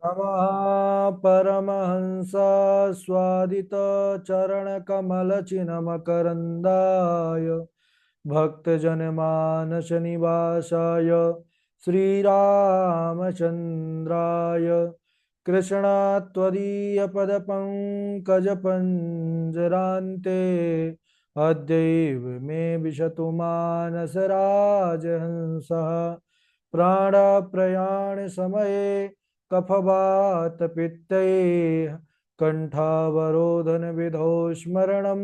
नमः परमहंस स्वादित चरण कमल चिन्मकरन्दाय भक्तजनमानस निवासाय श्रीरामचन्द्राय कृष्णात्वदीयपदपङ्कजपञ्जरान्ते अद्यैव मे विशतु मानसराजहंसः प्राणप्रयाणसमये कफवातपित्तैः कण्ठावरोधनविधौ स्मरणं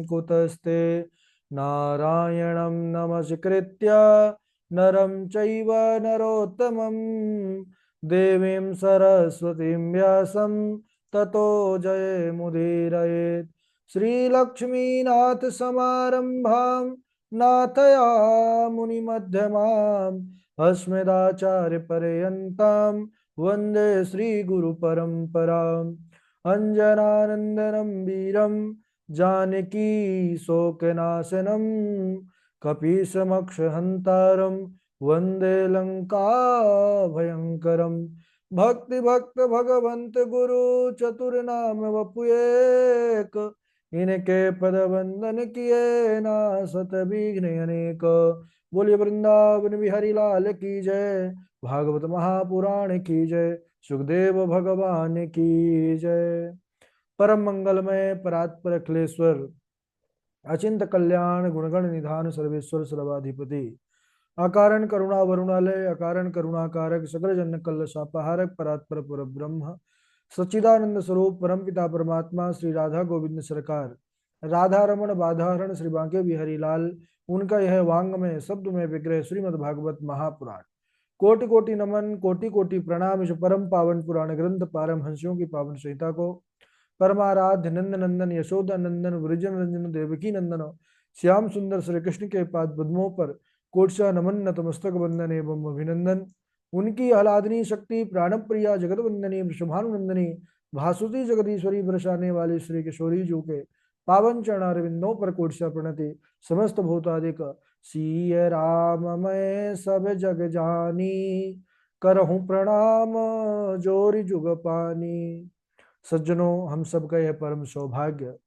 कुतस्ते नारायणं नमस्कृत्य नरं चैव नरोत्तमं देवीं सरस्वतीं व्यासं ततो जयमुदीरयेत् श्रीलक्ष्मीनाथसमारम्भां नाथयामुनिमध्यमाम् अस्मदाचार्यपर्यन्तां वन्दे श्रीगुरुपरम्पराम् अञ्जनानन्दनं वीरं जानकी शोकनाशनं कपीशमक्षहन्तारं वन्दे लङ्काभयङ्करम् भक्ति भक्त भगवंत गुरु चतुर्नाम वपुएक इनके पद वंदन किए ना सत विघ्न अनेक। बोलिए वृंदावन बिहारी लाल की जय। भागवत महापुराण की जय। सुखदेव भगवान की जय। परम मंगलमय परात्पर अखिलेश्वर अचिंत कल्याण गुणगण निधान सर्वेश्वर सर्वाधिपति अकारण करुणा वरुणालय अकारण करुणाकारक सकल जन कल सापहारक परात्पर पुर ब्रह्म सच्चिदानंद स्वरूप परम पिता परमात्मा श्री राधा गोविंद सरकार राधा रमण बाधारण श्री बांके बिहारी लाल उनका यह वांग में शब्द में विग्रह श्रीमद् भागवत महापुराण कोटि कोटि नमन कोटि कोटि प्रणाम इस परम पावन पुराण ग्रंथ पारमहंसियों की पावन संहिता को परमाराध्य नंद नंदन यशोदा नंदन वृजन रंजन देवकी नंदन श्याम सुंदर श्री कृष्ण के पाद पद्मों पर कोटसा नमन नतमस्तक वंदन एवं अभिनंदन। उनकी आह्लादनी शक्ति प्राण प्रिया जगत वंदनी वृषभानुनंदनी भासुती जगदीश्वरी बरसाने वाली श्री किशोरी जू के पावन चरणारविंदों पर कोटसा प्रणति समस्त भूतादिक सीय राम मैं सब जग जानी करहूं प्रणाम जोरी जुग पानी। सज्जनों, हम सबका यह परम सौभाग्य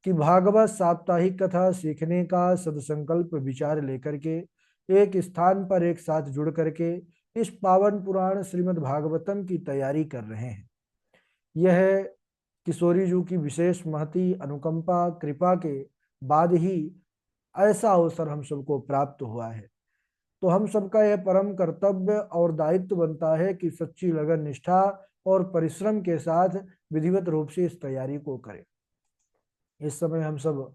कि भागवत साप्ताहिक कथा सीखने का सदसंकल्प विचार लेकर के एक स्थान पर एक साथ जुड़ करके इस पावन पुराण श्रीमद् भागवतम की तैयारी कर रहे हैं। यह किशोरी जी की विशेष महती अनुकंपा कृपा के बाद ही ऐसा अवसर हम सबको प्राप्त हुआ है। तो हम सबका यह परम कर्तव्य और दायित्व बनता है कि सच्ची लगन निष्ठा और परिश्रम के साथ विधिवत रूप से इस तैयारी को करें। इस समय हम सब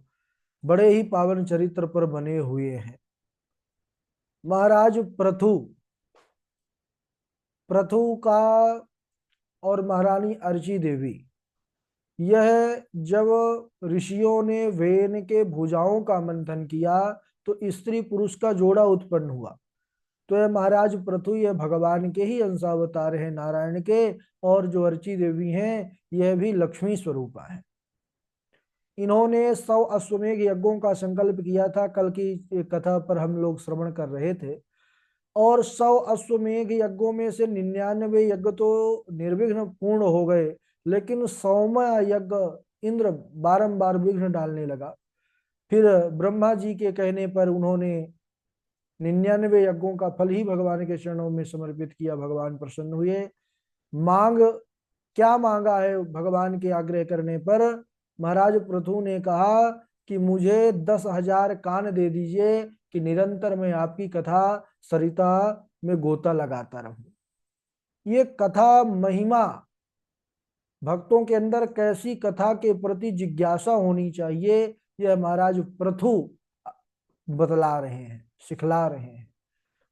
बड़े ही पावन चरित्र पर बने हुए हैं। महाराज पृथु पृथु का और महारानी अर्ची देवी, यह जब ऋषियों ने वेन के भुजाओं का मंथन किया तो स्त्री पुरुष का जोड़ा उत्पन्न हुआ। तो यह महाराज पृथु यह भगवान के ही अंशावतार है, नारायण के, और जो अर्ची देवी हैं यह भी लक्ष्मी स्वरूपा है। इन्होंने 100 अश्वमेघ यज्ञों का संकल्प किया था। कल की कथा पर हम लोग श्रवण कर रहे थे। और 100 अश्वमेघ यज्ञों में से 99 यज्ञ तो निर्विघ्न पूर्ण हो गए, लेकिन 100वां यज्ञ इंद्र बारंबार विघ्न डालने लगा। फिर ब्रह्मा जी के कहने पर उन्होंने 99 यज्ञों का फल ही भगवान के चरणों में समर्पित किया। भगवान प्रसन्न हुए। मांग क्या मांगा है भगवान के आग्रह करने पर? महाराज पृथु ने कहा कि मुझे 10,000 कान दे दीजिए कि निरंतर मैं आपकी कथा सरिता में गोता लगाता रहूं। ये कथा महिमा, भक्तों के अंदर कैसी कथा के प्रति जिज्ञासा होनी चाहिए, यह महाराज पृथु बतला रहे हैं, सिखला रहे हैं।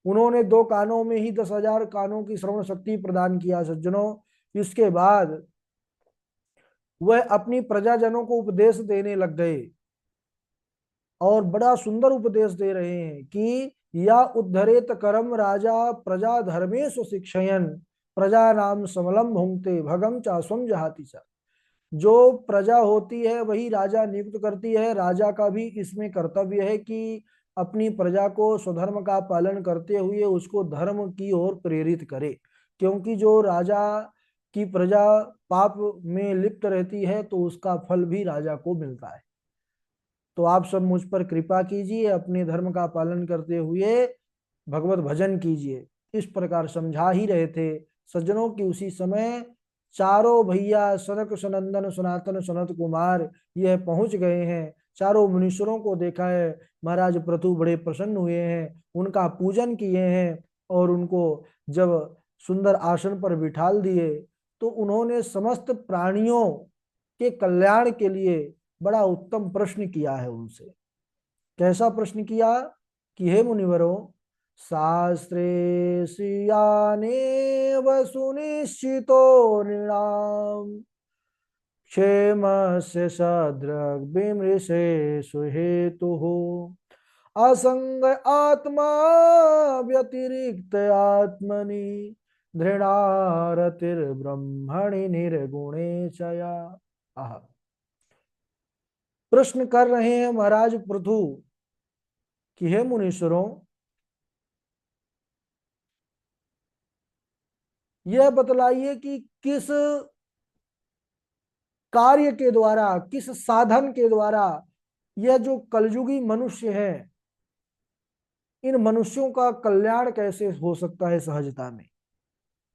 उन्होंने 2 कानों में ही 10,000 कानों की श्रवण शक्ति प्रदान किया सज्जनों। इसके बाद वह अपनी प्रजाजनों को उपदेश देने लग गए और बड़ा सुंदर उपदेश दे रहे हैं कि या उद्धरेत करम राजा प्रजा धर्मेशु शिक्षयन प्रजा नाम समलम भुंगते भगम चास्वम जहाति सा। जो प्रजा होती है वही राजा नियुक्त करती है। राजा का भी इसमें कर्तव्य है कि अपनी प्रजा को स्वधर्म का पालन करते हुए उसको धर्म की ओर प्रेरित करे, क्योंकि जो राजा कि प्रजा पाप में लिप्त रहती है तो उसका फल भी राजा को मिलता है। तो आप सब मुझ पर कृपा कीजिए, अपने धर्म का पालन करते हुए भगवत भजन कीजिए। इस प्रकार समझा ही रहे थे सज्जनों की उसी समय चारों भैया सनक सनंदन सनातन सनत कुमार यह पहुंच गए हैं। चारों मुनीश्वरों को देखा है, महाराज पृथु बड़े प्रसन्न हुए हैं, उनका पूजन किए हैं और उनको जब सुंदर आसन पर बिठाल दिए तो उन्होंने समस्त प्राणियों के कल्याण के लिए बड़ा उत्तम प्रश्न किया है उनसे। कैसा प्रश्न किया कि हे मुनिवरों, शास्त्रे श्रियानेव सुनिश्चितो नृणाम क्षेमस्य सदृग् विमृशे सुहेतुः असंग आत्मा व्यतिरिक्त आत्मनि धृणारतिर्ब्रह्मणि निर्गुणे चया। आह, प्रश्न कर रहे हैं महाराज पृथु कि हे मुनीश्वरों, यह बतलाइए कि किस कार्य के द्वारा, किस साधन के द्वारा यह जो कलयुगी मनुष्य है, इन मनुष्यों का कल्याण कैसे हो सकता है सहजता में।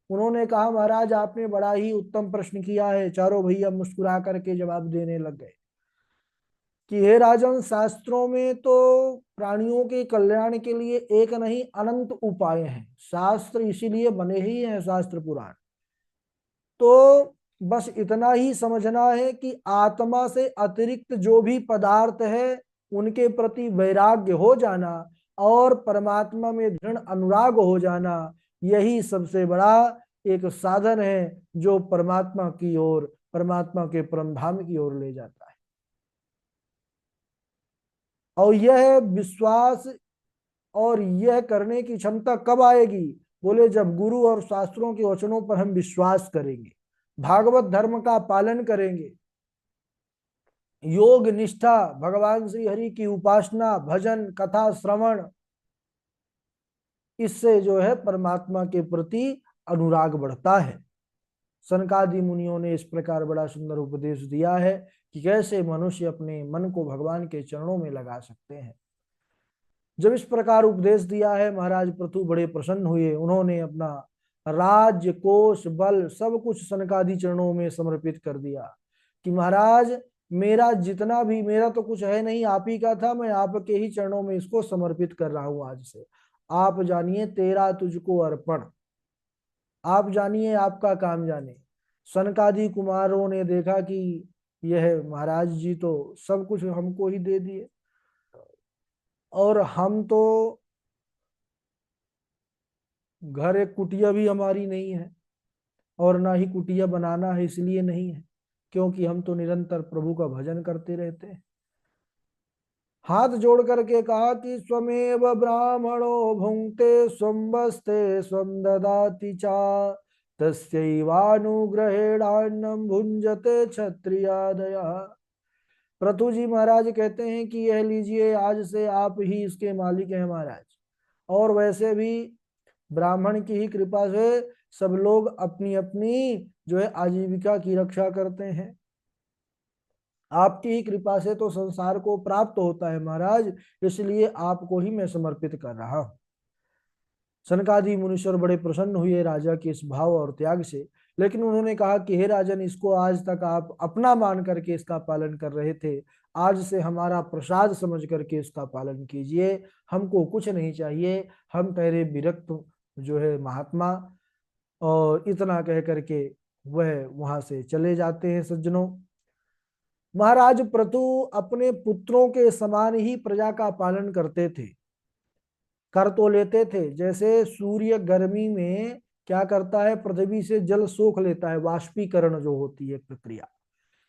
उन्होंने कहा महाराज आपने बड़ा ही उत्तम प्रश्न किया है। चारों भैया मुस्कुरा करके जवाब देने लग गए कि हे राजन, शास्त्रों में तो प्राणियों के कल्याण के लिए एक नहीं अनंत उपाय हैं। शास्त्र इसीलिए बने ही हैं, शास्त्र पुराण। तो बस इतना ही समझना है कि आत्मा से अतिरिक्त जो भी पदार्थ है उनके प्रति वैराग्य हो जाना और परमात्मा में दृढ़ अनुराग हो जाना, यही सबसे बड़ा एक साधन है जो परमात्मा की ओर, परमात्मा के परम धाम की ओर ले जाता है। और यह विश्वास और यह करने की क्षमता कब आएगी? बोले जब गुरु और शास्त्रों के वचनों पर हम विश्वास करेंगे, भागवत धर्म का पालन करेंगे, योग निष्ठा, भगवान श्री हरि की उपासना, भजन, कथा श्रवण, इससे जो है परमात्मा के प्रति अनुराग बढ़ता है। सनकादि मुनियों ने इस प्रकार बड़ा सुंदर उपदेश दिया है कि कैसे मनुष्य अपने मन को भगवान के चरणों में लगा सकते हैं। जब इस प्रकार उपदेश दिया है, महाराज पृथु बड़े प्रसन्न हुए। उन्होंने अपना राज्य, कोष, बल सब कुछ सनकादि चरणों में समर्पित कर दिया कि महाराज मेरा जितना भी, मेरा तो कुछ है नहीं, आप ही का था, मैं आपके ही चरणों में इसको समर्पित कर रहा हूं आज से। आप जानिए तेरा तुझको अर्पण, आप जानिए आपका काम जाने। सनकादि कुमारों ने देखा कि यह महाराज जी तो सब कुछ हमको ही दे दिए और हम तो, घर एक कुटिया भी हमारी नहीं है और ना ही कुटिया बनाना है, इसलिए नहीं है क्योंकि हम तो निरंतर प्रभु का भजन करते रहते हैं। हाथ जोड़ करके कहा कि स्वमेव ब्राह्मणो भुंक्ते स्वम्बस्ते स्वम ददाति चा तस्यैवानुग्रहेणान्नं भुंजते क्षत्रियादयः। पृथु जी महाराज कहते हैं कि यह लीजिए, आज से आप ही इसके मालिक हैं महाराज। और वैसे भी ब्राह्मण की ही कृपा से सब लोग अपनी अपनी जो है आजीविका की रक्षा करते हैं। आपकी ही कृपा से तो संसार को प्राप्त होता है महाराज, इसलिए आपको ही मैं समर्पित कर रहा हूं। सनकादि मुनीश्वर बड़े प्रसन्न हुए राजा के इस भाव और त्याग से, लेकिन उन्होंने कहा कि हे राजन, इसको आज तक आप अपना मान करके इसका पालन कर रहे थे, आज से हमारा प्रसाद समझ करके इसका पालन कीजिए, हमको कुछ नहीं चाहिए, हम तेरे विरक्त जो है महात्मा। और इतना कह करके वह वहां से चले जाते हैं। सज्जनों, महाराज पृथु अपने पुत्रों के समान ही प्रजा का पालन करते थे, कर तो लेते थे। जैसे सूर्य गर्मी में क्या करता है, पृथ्वी से जल सोख लेता है, वाष्पीकरण जो होती है प्रक्रिया,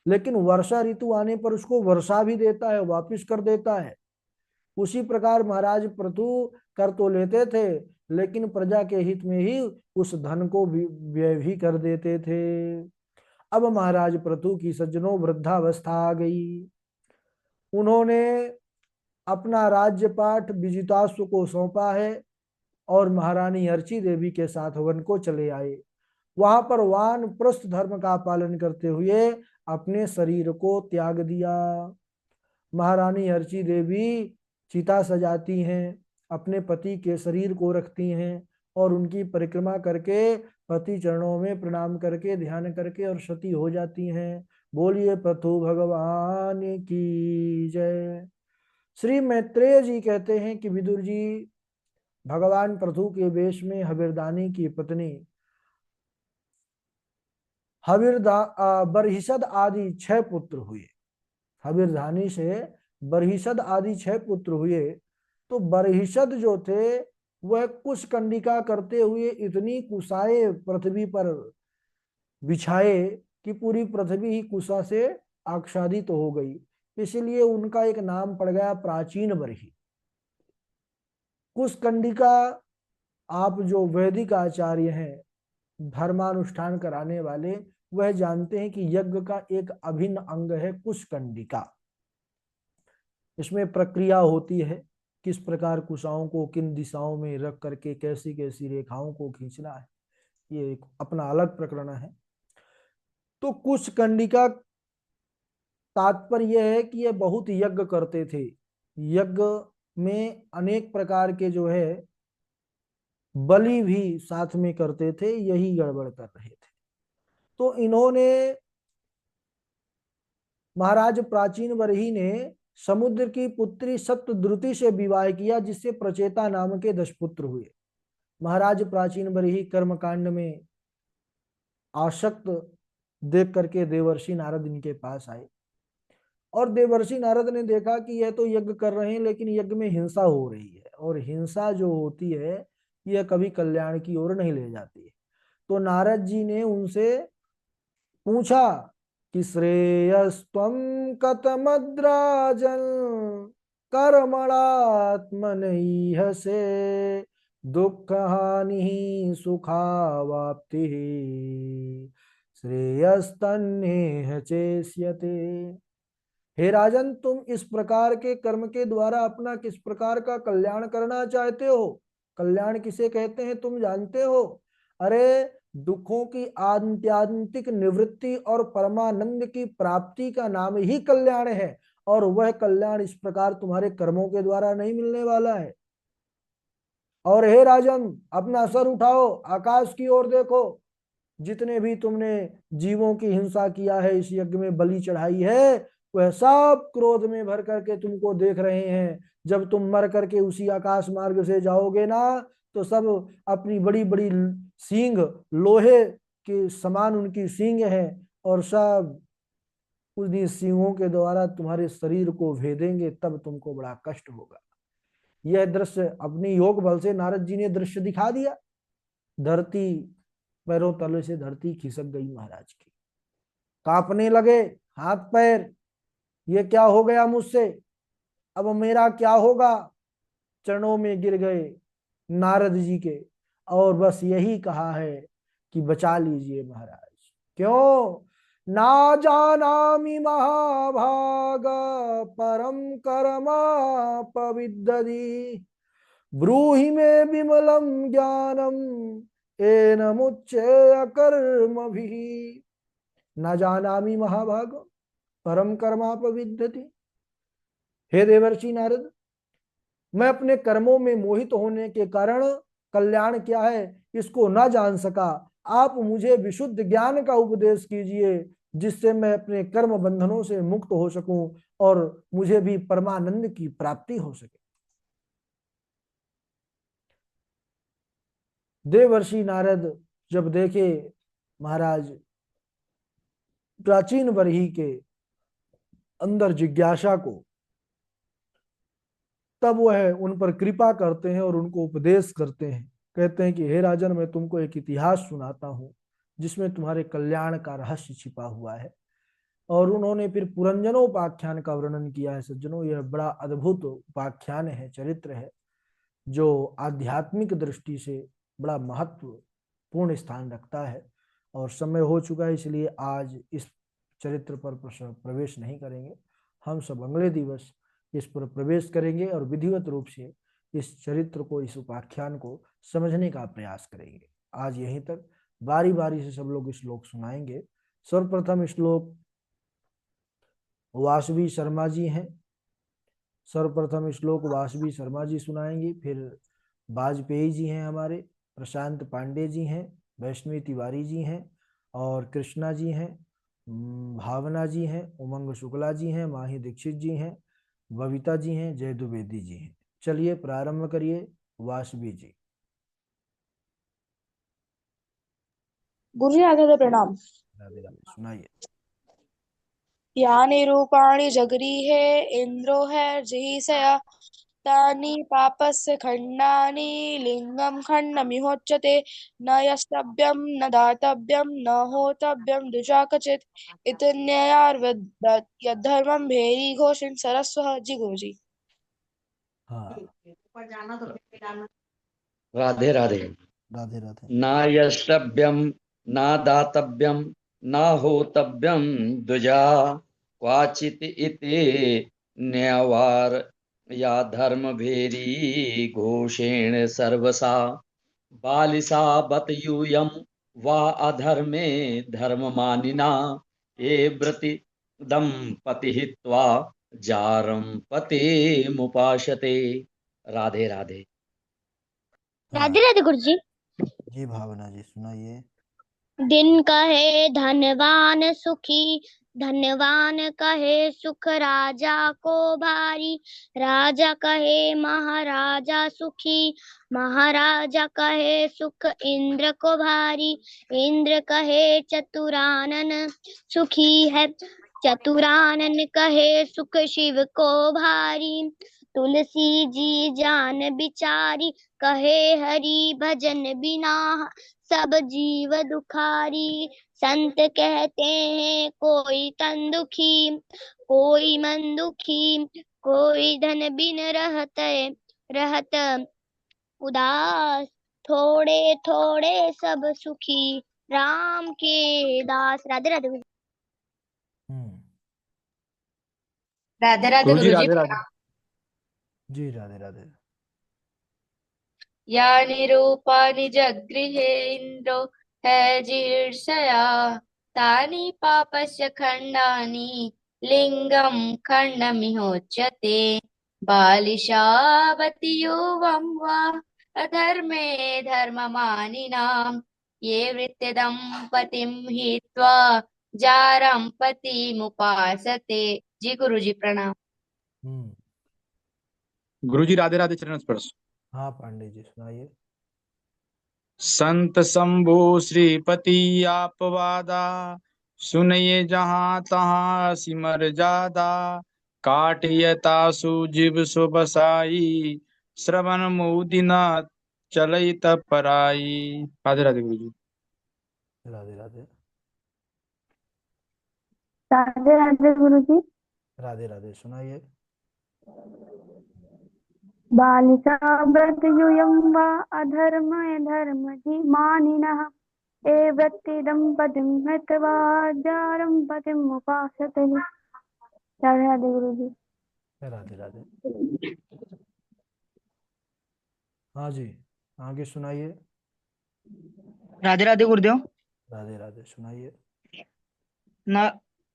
लेकिन वर्षा ऋतु आने पर उसको वर्षा भी देता है, वापिस कर देता है। उसी प्रकार महाराज पृथु कर तो लेते थे, लेकिन प्रजा के हित में ही उस धन को व्यय भी कर देते थे। अब महाराज पृथु की सज्जनों वृद्धावस्था आ गई। उन्होंने अपना राज्यपाठ विजिताश्व को सौंपा है और महारानी अर्ची देवी के साथ वन को चले आए। वहां पर वानप्रस्थ धर्म का पालन करते हुए अपने शरीर को त्याग दिया। महारानी अर्ची देवी चिता सजाती हैं, अपने पति के शरीर को रखती हैं और उनकी परिक्रमा करके पति चरणों में प्रणाम करके ध्यान करके और सती हो जाती हैं। बोलिए पृथु भगवान की जय। श्री मैत्रेय जी कहते हैं कि विदुर जी, भगवान पृथु के वेश में हविरदानी की पत्नी बरहिसद आदि 6 पुत्र हुए। हविरधानी से बरहिसद आदि 6 पुत्र हुए। तो बरहिसद जो थे वह कुश कंडिका करते हुए इतनी कुशाए पृथ्वी पर बिछाए कि पूरी पृथ्वी ही कुशा से आच्छादित तो हो गई। इसलिए उनका एक नाम पड़ गया प्राचीन बरही। कुश कंडिका, आप जो वैदिक आचार्य हैं, धर्मानुष्ठान कराने वाले, वह जानते हैं कि यज्ञ का एक अभिन्न अंग है कुश कंडिका। इसमें प्रक्रिया होती है, किस प्रकार कुशाओं को किन दिशाओं में रख करके कैसी कैसी रेखाओं को खींचना है, ये एक अपना अलग प्रकरण है। तो कुश कंडिका तात्पर्य यह है कि ये बहुत यज्ञ करते थे। यज्ञ में अनेक प्रकार के जो है बलि भी साथ में करते थे, यही गड़बड़ कर रहे थे। तो इन्होंने, महाराज प्राचीन बरही ने समुद्र की पुत्री सप्तद्रुति से विवाह किया, जिससे प्रचेता नाम के 10 पुत्र हुए। महाराज प्राचीन बरही कर्मकांड में आसक्त देख करके देवर्षि नारद इनके पास आए और देवर्षि नारद ने देखा कि यह तो यज्ञ कर रहे हैं लेकिन यज्ञ में हिंसा हो रही है, और हिंसा जो होती है यह कभी कल्याण की ओर नहीं ले जाती है। तो नारद जी ने उनसे पूछा कि श्रेयस्त्वं कतमद्राजन कर्मणात्मनैहसे दुःख हानि सुखावाप्ति श्रेयस्तन्नेह चेष्यते। हे राजन, तुम इस प्रकार के कर्म के द्वारा अपना किस प्रकार का कल्याण करना चाहते हो? कल्याण किसे कहते हैं तुम जानते हो? अरे, दुखों की आत्यंतिक निवृत्ति और परमानंद की प्राप्ति का नाम ही कल्याण है, और वह कल्याण इस प्रकार तुम्हारे कर्मों के द्वारा नहीं मिलने वाला है। और हे राजन, अपना सर उठाओ, आकाश की ओर देखो, जितने भी तुमने जीवों की हिंसा किया है, इस यज्ञ में बलि चढ़ाई है, वह सब क्रोध में भर करके तुमको देख रहे हैं। जब तुम मर करके उसी आकाश मार्ग से जाओगे ना, तो सब अपनी बड़ी बड़ी सींग, लोहे के समान उनकी सींग है, और सब उन्हीं सींगों के द्वारा तुम्हारे शरीर को भेदेंगे, तब तुमको बड़ा कष्ट होगा। यह दृश्य अपनी योग बल से नारद जी ने दृश्य दिखा दिया। धरती, पैरों तले से धरती खिसक गई महाराज की, कांपने लगे हाथ पैर, ये क्या हो गया मुझसे, अब मेरा क्या होगा। चरणों में गिर गए नारद जी के, और बस यही कहा है कि बचा लीजिए महाराज। क्यों? ना जानामि महाभाग परम कर्मापविद्दधि ब्रूहि मे विमलम ज्ञानम एन मुच्येय कर्मभिः। न जानामि महाभाग परम कर्मापविद्दति। हे देवर्षि नारद, मैं अपने कर्मों में मोहित होने के कारण कल्याण क्या है इसको ना जान सका। आप मुझे विशुद्ध ज्ञान का उपदेश कीजिए, जिससे मैं अपने कर्म बंधनों से मुक्त हो सकूं और मुझे भी परमानंद की प्राप्ति हो सके। देवर्षि नारद जब देखे महाराज प्राचीन बरही के अंदर जिज्ञासा को, तब वह उन पर कृपा करते हैं और उनको उपदेश करते हैं। कहते हैं कि हे राजन, मैं तुमको एक इतिहास सुनाता हूँ जिसमें तुम्हारे कल्याण का रहस्य छिपा हुआ है। और उन्होंने फिर पुरंजनोपाख्यान का वर्णन किया है। सज्जनों, यह बड़ा अद्भुत उपाख्यान है, चरित्र है, जो आध्यात्मिक दृष्टि से बड़ा महत्वपूर्ण स्थान रखता है। और समय हो चुका है, इसलिए आज इस चरित्र पर प्रवेश नहीं करेंगे। हम सब अगले दिवस इस पर प्रवेश करेंगे और विधिवत रूप से इस चरित्र को, इस उपाख्यान को समझने का प्रयास करेंगे। आज यहीं तक। बारी बारी से सब लोग श्लोक सुनाएंगे। सर्वप्रथम श्लोक वासवी शर्मा जी हैं। सर्वप्रथम श्लोक वासवी शर्मा जी सुनाएंगे। फिर वाजपेयी जी हैं हमारे, प्रशांत पांडे जी हैं, वैष्णवी तिवारी जी हैं, और कृष्णा जी हैं, भावना जी हैं, उमंग शुक्ला जी हैं, माही दीक्षित जी हैं, बबीता जी हैं, जय द्विवेदी जी हैं। चलिए प्रारंभ करिए वासवी जी। गुरु जी आगे प्रणाम। राधे राधे, सुनाइए। यानि रूपाणि जगरीहे इन्द्रो है जहिषया तानि पापस्य खण्डानि लिंगम खण्डमिहोच्यते न यस्तव्यं न दातव्यं न होतव्यं द्विजा कचित् इति न्यायार्वद यद्धर्मं भेरी घोषिन् सरस्वः जी गुरु जी। हाँ। राधे राधे। राधे राधे। न यष्टव्यम न दातव्यम न होतव्यम द्विजा क्वाचित इति न्यावार या धर्म भेरी घोषेण सर्वसा बालिसा बत यूयम वा अधर्मे धर्म मानिना ये व्रति दंपति हित्वा जारम पति मुपाशते। राधे राधे। हाँ राधे राधे गुरु जी। जी, भावना जी सुनाइए। दिन कहे धनवान सुखी, धनवान कहे सुख राजा को भारी, राजा कहे महाराजा सुखी, महाराजा कहे सुख इंद्र को भारी, इंद्र कहे चतुरानन सुखी है, चतुरानन कहे सुख शिव को भारी, तुलसी जी जान बिचारी, कहे हरि भजन बिना सब जीव दुखारी, संत कहते हैं कोई तन दुखी, कोई मन दुखी, कोई धन बिन रहत उदास, थोड़े थोड़े सब सुखी, राम के दास। राधे राधे। हम्म। राधे राधे गुरुजी गुरु जी। राधे राधे। जी राधे राधे। यानि रूपाणि जगृहे इन्द्रो हैजीर्षया तानि पापस्य खण्डानि लिङ्गं खण्डमिहोच्यते बालिशावति युवं वा अधर्मे धर्ममानिनां ये वृत्यदम्पतिं हित्वा जारं पतिमुपासते। जी गुरु जी प्रणाम। हम्म। गुरुजी राधे राधे, चरण स्पर्श। हाँ पांडे जी सुनाइए। संत शंभु श्रीपति आपवादा, सुनिए जहाँ तहाँ सिमर जादा, काटियता सुजीव सो बसाई, श्रवण मुदिना चलई तब पराई। राधे राधे गुरुजी। राधे राधे। राधे राधे गुरु जी। राधे राधे, सुनाइए। बालिका व्रत यूयं वा अधर्म धर्महि मानिनः ये वृत्तिदं पतिं हित्वा जारं पतिम् उपासते। राधे राधे गुरु जी। राधे राधे। हाँ जी, आगे सुनाइए। राधे राधे गुरुदेव। राधे राधे, सुनाइए। न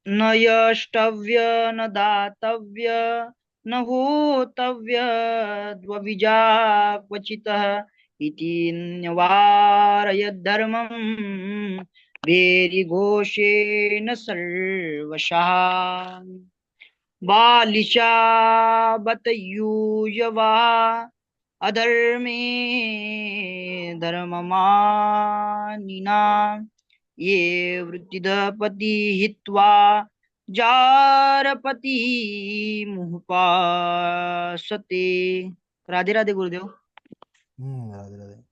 न यष्टव्य न दातव्य न होतव्य द्वविजा क्वचितः इति न्यवारयद्धर्मं भेरिघोषेण सर्वशः बालिशा बतयूयवा अधर्मे धर्ममानिना ये वृत्तिदपति हित्वा जारपति मुहुपासते। राधे राधे गुरुदेव। राधे राधे।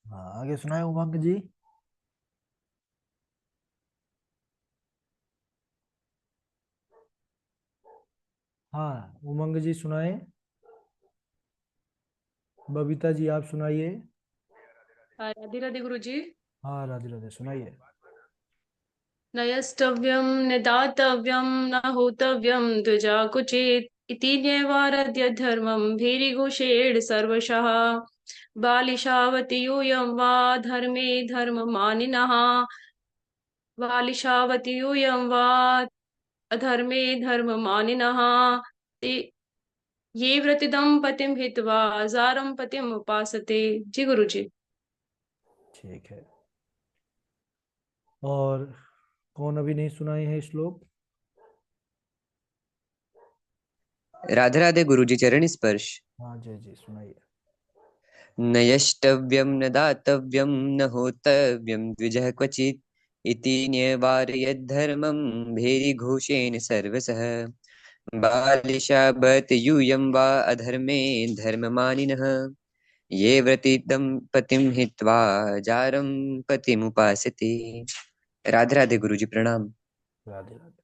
हाँ आगे सुनाए उमंग जी। हाँ उमंग जी सुनाए। बबीता जी आप सुनाइए। राधे राधे गुरु जी। हाँ राधे राधे, सुनाइए। न यस्तव्यं न दातव्यं न होतव्यं द्विजा कुचित् इति न्यवारद्य धर्मं भीरिघोषेण सर्वशः बालिशावति यूयं वा धर्मे धर्ममानिनः बालिशावति यूयं वा अधर्मे धर्ममानिनः ते ये व्रतिदं पतिं हित्वा जारं पतिम् उपासते। जी गुरु जी। ठीक है। और कौन अभी नहीं सुनाई है श्लोक? राधे राधे गुरुजी, चरण स्पर्श। हाँ जय जी, सुनाइए। न यष्टव्यं न दातव्यं न होतव्यं द्विजः क्वचित् इति न्यवारयद्धर्मं भेरिघोषेण सर्वसः बालिशाबत यूयं वा अधर्मे धर्ममानिनः ये व्रतिदं पतिं हित्वा जारं पतिमुपासते। राधे राधे गुरुजी, प्रणाम। राधे राधे।